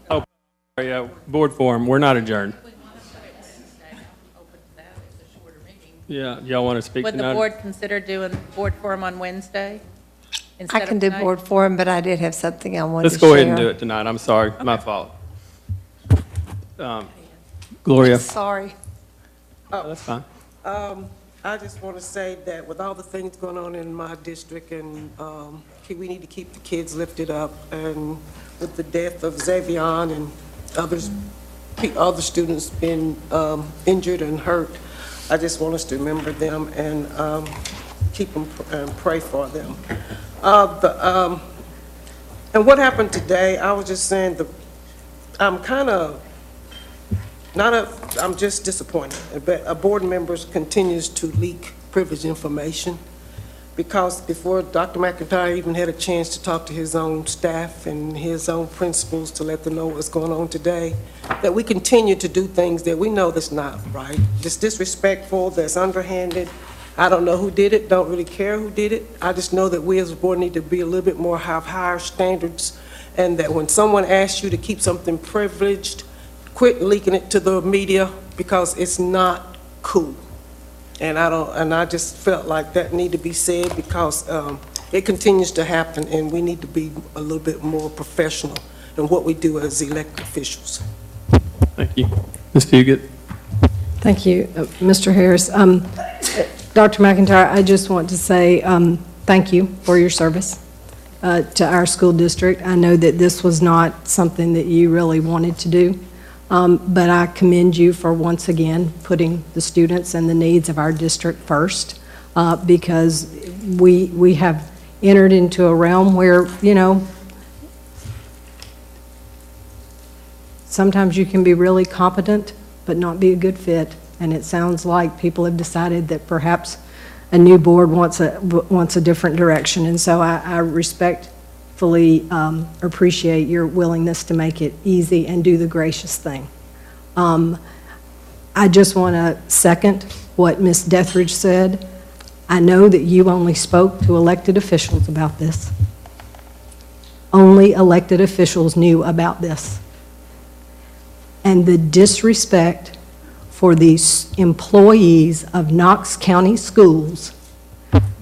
Oh, yeah, board forum, we're not adjourned. Yeah, y'all want to speak Would the tonight? board consider doing board forum on Wednesday? I can do board forum, but I did have something I wanted to Let's share. go ahead and do it tonight. I'm sorry, my fault. Gloria? Sorry. Oh, that's fine. I just want to say that with all the things going on in my district, and we need to keep the kids lifted up, and with the death of Xavion and other students being injured and hurt, I just want us to remember them and keep them and pray for them. And what happened today, I was just saying, I'm just disappointed. A board member continues to leak privileged information, because before Dr. McIntyre even had a chance to talk to his own staff and his own principals to let them know what's going on today, that we continue to do things that we know that's not right. That's disrespectful, that's underhanded. I don't know who did it, don't really care who did it. I just know that we as a board need to be a little bit more, have higher standards, and that when someone asks you to keep something privileged, quit leaking it to the media, because it's not cool. And I just felt like that need to be said, because it continues to happen, and we need to be a little bit more professional in what we do as elected officials. Thank you. Ms. Fugit? Thank you, Mr. Harris. Dr. McIntyre, I just want to say thank you for your service to our school district. I know that this was not something that you really wanted to do. But I commend you for once again putting the students and the needs of our district first, because we have entered into a realm where, you know, sometimes you can be really competent but not be a good fit, and it sounds like people have decided that perhaps a new board wants a different direction, and so I respectfully appreciate your willingness to make it easy and do the gracious thing. I just want to second what Ms. Dethridge said. I know that you only spoke to elected officials about this. Only elected officials knew about this. And the disrespect for these employees of Knox County Schools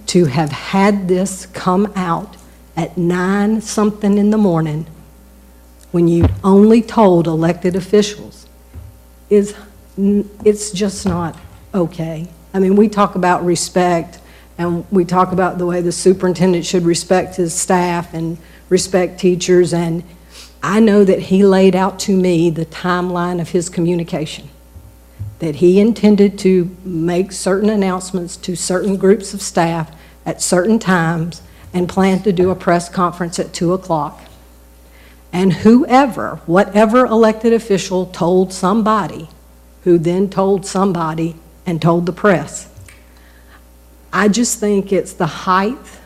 to have had this come out at 9-something in the morning when you only told elected officials it's just not okay. I mean, we talk about respect, and we talk about the way the superintendent should respect his staff and respect teachers, and I know that he laid out to me the timeline of his communication, that he intended to make certain announcements to certain groups of staff at certain times and planned to do a press conference at 2 o'clock. And whatever elected official told somebody, who then told somebody and told the press. I just think it's the height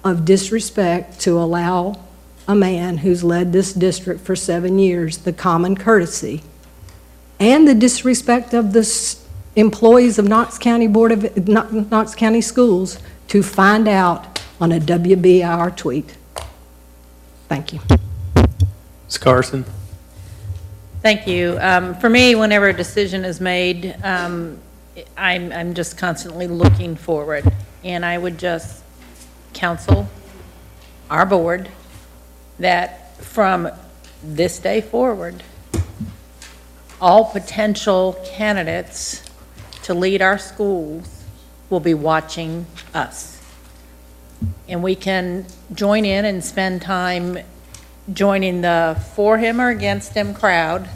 of disrespect to allow a man who's led this district for 7 years the common courtesy, and the disrespect of the employees of Knox County Knox County Schools to find out on a WBIR tweet. Thank you. Ms. Carson? Thank you. For me, whenever a decision is made, I'm just constantly looking forward, and I would just counsel our board that from this day forward, all potential candidates to lead our schools will be watching us. And we can join in and spend time joining the for him or against him crowd.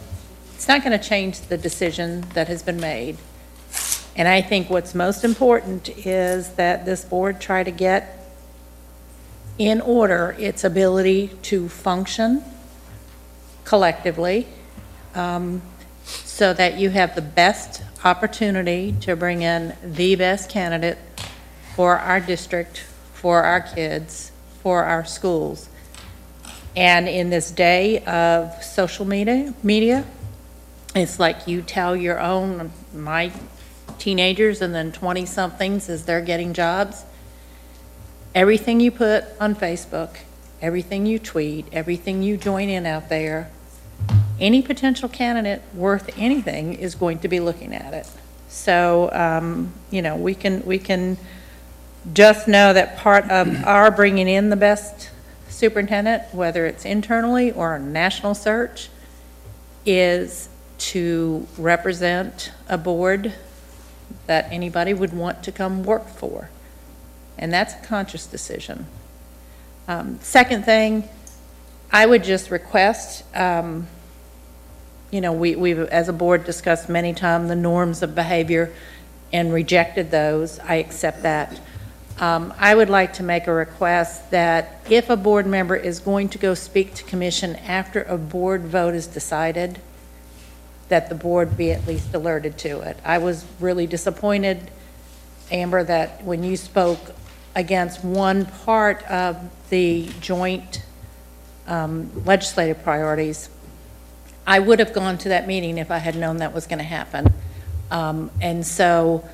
It's not going to change the decision that has been made. And I think what's most important is that this board try to get in order its ability to function collectively, so that you have the best opportunity to bring in the best candidate for our district, for our kids, for our schools. And in this day of social media, it's like you tell your own, my teenagers and then 20-somethings as they're getting jobs, everything you put on Facebook everything you tweet, everything you join in out there, any potential candidate worth anything is going to be looking at it. So, you know, we can just know that part of our bringing in the best superintendent, whether it's internally or a national search, is to represent a board that anybody would want to come work for. And that's a conscious decision. Second thing, I would just request, you know, we've, as a board, discussed many times the norms of behavior and rejected those. I accept that. I would like to make a request that if a board member is going to go speak to commission after a board vote is decided, that the board be at least alerted to it. I was really disappointed, Amber, that when you spoke against one part of the joint legislative priorities, I would have gone to that meeting if I had known that was going to happen. And so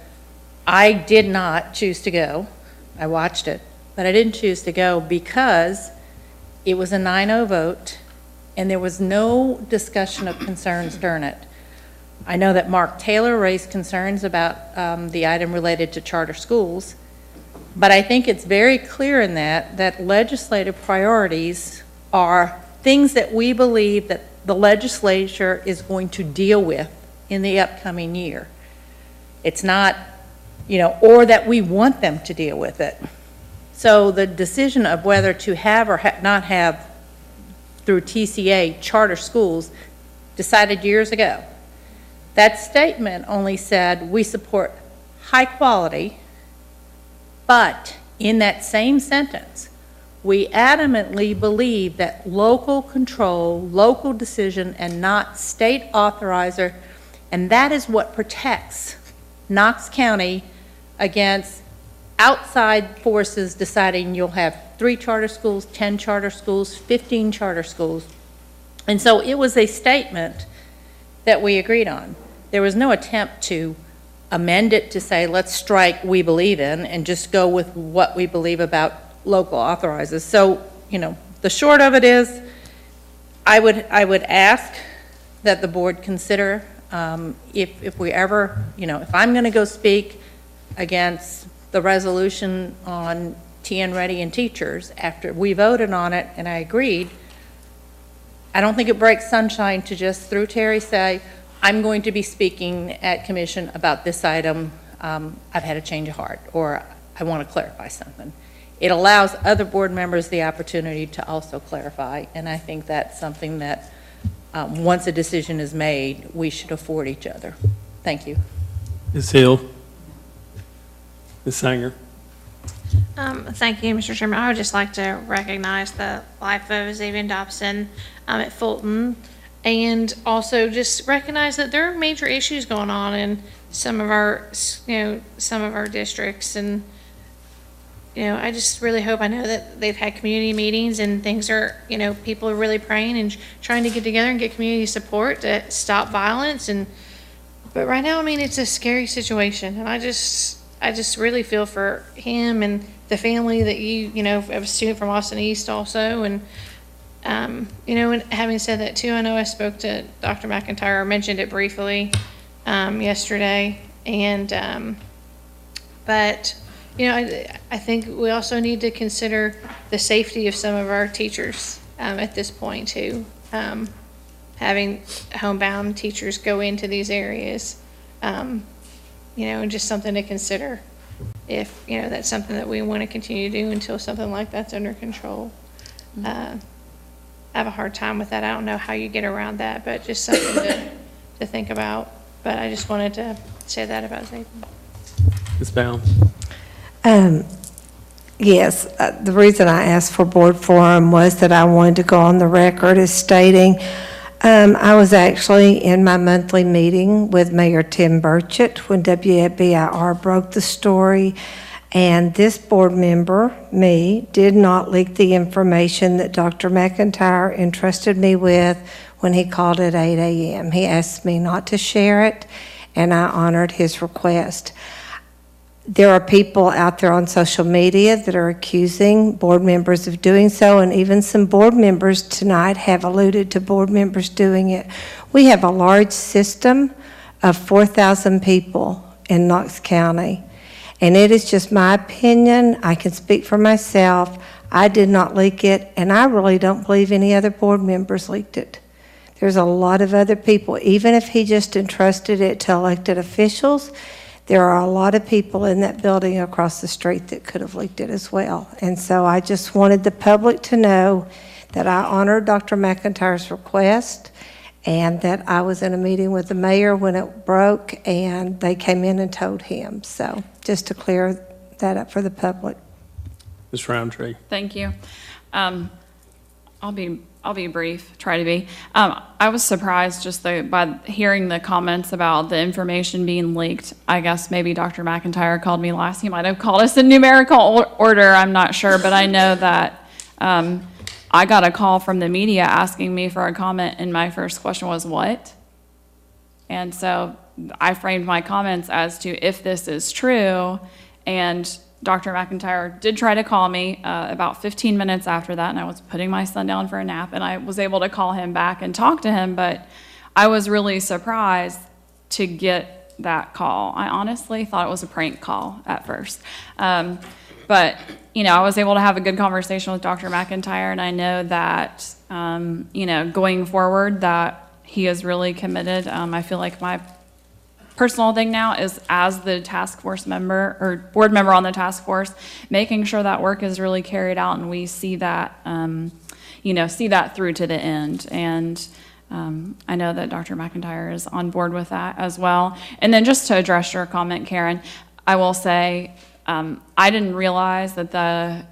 I did not choose to go. I watched it, but I didn't choose to go because it was a 9-0 vote and there was no discussion of concerns during it. I know that Mark Taylor raised concerns about the item related to charter schools, but I think it's very clear in that legislative priorities are things that we believe that the legislature is going to deal with in the upcoming year. It's not, you know, or that we want them to deal with it. So the decision of whether to have or not have through TCA charter schools decided years ago. That statement only said we support high quality, but in that same sentence, we adamantly believe that local control, local decision, and not state authorizer, and that is what protects Knox County against outside forces deciding you'll have 3 charter schools, 10 charter schools, 15 charter schools. And so it was a statement that we agreed on. There was no attempt to amend it to say, let's strike we believe in and just go with what we believe about local authorizers. So, you know, the short of it is, I would ask that the board consider if we ever, you know, if I'm going to go speak against the resolution on TN Ready and teachers after we voted on it and I agreed, I don't think it breaks sunshine to just through Terry say, I'm going to be speaking at commission about this item. I've had a change of heart, or I want to clarify something. It allows other board members the opportunity to also clarify, and I think that's something that once a decision is made, we should afford each other. Thank you. Ms. Hill. Ms. Sanger. Thank you, Mr. Chairman. I would just like to recognize the life of Xavier Dobson at Fulton, and also just recognize that there are major issues going on in some of our, some of our districts. And, I just really hope, I know that they've had community meetings and things are, people are really praying and trying to get together and get community support to stop violence. But right now, it's a scary situation. And I just really feel for him and the family that you have a student from Austin East also. And, and having said that too, I know I spoke to Dr. McIntyre, mentioned it briefly yesterday. And, but, I think we also need to consider the safety of some of our teachers at this point too. Having homebound teachers go into these areas, just something to consider if, that's something that we want to continue to do until something like that's under control. I have a hard time with that. I don't know how you get around that, but just something to think about. But I just wanted to say that about Xavier. Ms. Bound. Yes, the reason I asked for board forum was that I wanted to go on the record as stating I was actually in my monthly meeting with Mayor Tim Burchett when WBIR broke the story, and this board member, me, did not leak the information that Dr. McIntyre entrusted me with when he called at 8 a.m. He asked me not to share it, and I honored his request. There are people out there on social media that are accusing board members of doing so, and even some board members tonight have alluded to board members doing it. We have a large system of 4,000 people in Knox County, and it is just my opinion. I can speak for myself. I did not leak it, and I really don't believe any other board members leaked it. There's a lot of other people, even if he just entrusted it to elected officials, there are a lot of people in that building across the street that could have leaked it as well. And so I just wanted the public to know that I honored Dr. McIntyre's request and that I was in a meeting with the mayor when it broke and they came in and told him. So just to clear that up for the public. Ms. Roundtree. Thank you. I'll be brief, try to be. I was surprised just by hearing the comments about the information being leaked. I guess maybe Dr. McIntyre called me last. He might have called us in numerical order, I'm not sure, but I know that I got a call from the media asking me for a comment, and my first question was, what? And so I framed my comments as to if this is true, and Dr. McIntyre did try to call me about 15 minutes after that, and I was putting my son down for a nap, and I was able to call him back and talk to him, but I was really surprised to get that call. I honestly thought it was a prank call at first. But, you know, I was able to have a good conversation with Dr. McIntyre, and I know that, you know, going forward that he is really committed. I feel like my personal thing now is, as the task force member or board member on the task force, making sure that work is really carried out and we see that, you know, see that through to the end. And I know that Dr. McIntyre is on board with that as well. And then just to address your comment, Karen, I will say I didn't realize that the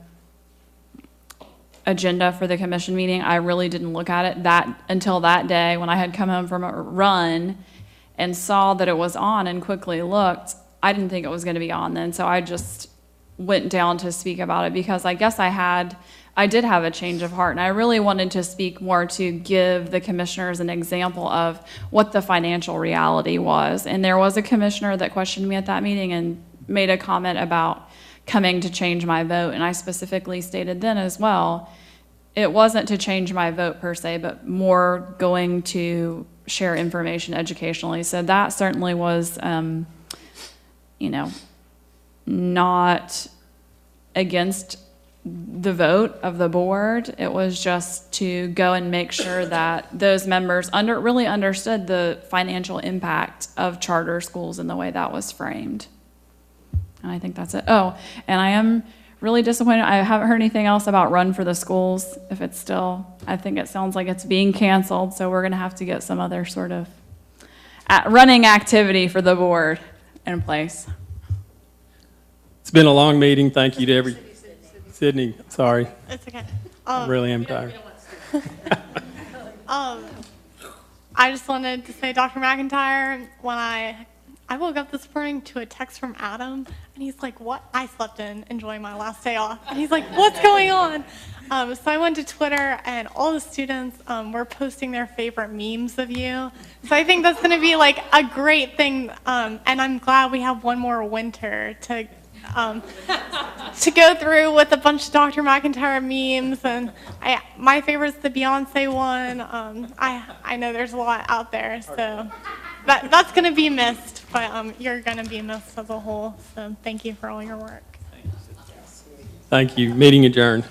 agenda for the commission meeting, I really didn't look at it until that day when I had come home from a run and saw that it was on and quickly looked. I didn't think it was going to be on then, so I just went down to speak about it because I guess I did have a change of heart, and I really wanted to speak more to give the commissioners an example of what the financial reality was. And there was a commissioner that questioned me at that meeting and made a comment about coming to change my vote, and I specifically stated then as well, it wasn't to change my vote per se, but more going to share information educationally. So that certainly was, you know, not against the vote of the board. It was just to go and make sure that those members really understood the financial impact of charter schools in the way that was framed. And I think that's it. Oh, and I am really disappointed. I haven't heard anything else about Run for the Schools. If it's still, I think it sounds like it's being canceled, so we're going to have to get some other sort of running activity for the board in place. It's been a long meeting. Thank you to Sydney, sorry. It's okay. I really am tired. I just wanted to say, Dr. McIntyre, when I woke up this morning to a text from Adam, and he's like, what? I slept in, enjoying my last day off. And he's like, what's going on? So I went to Twitter, and all the students were posting their favorite memes of you. So I think that's going to be like a great thing, and I'm glad we have one more winter to go through with a bunch of Dr. McIntyre memes. And my favorite's the Beyonce one. I know there's a lot out there, so that's going to be missed, but you're going to be missed as a whole. So thank you for all your work. Thank you. Meeting adjourned.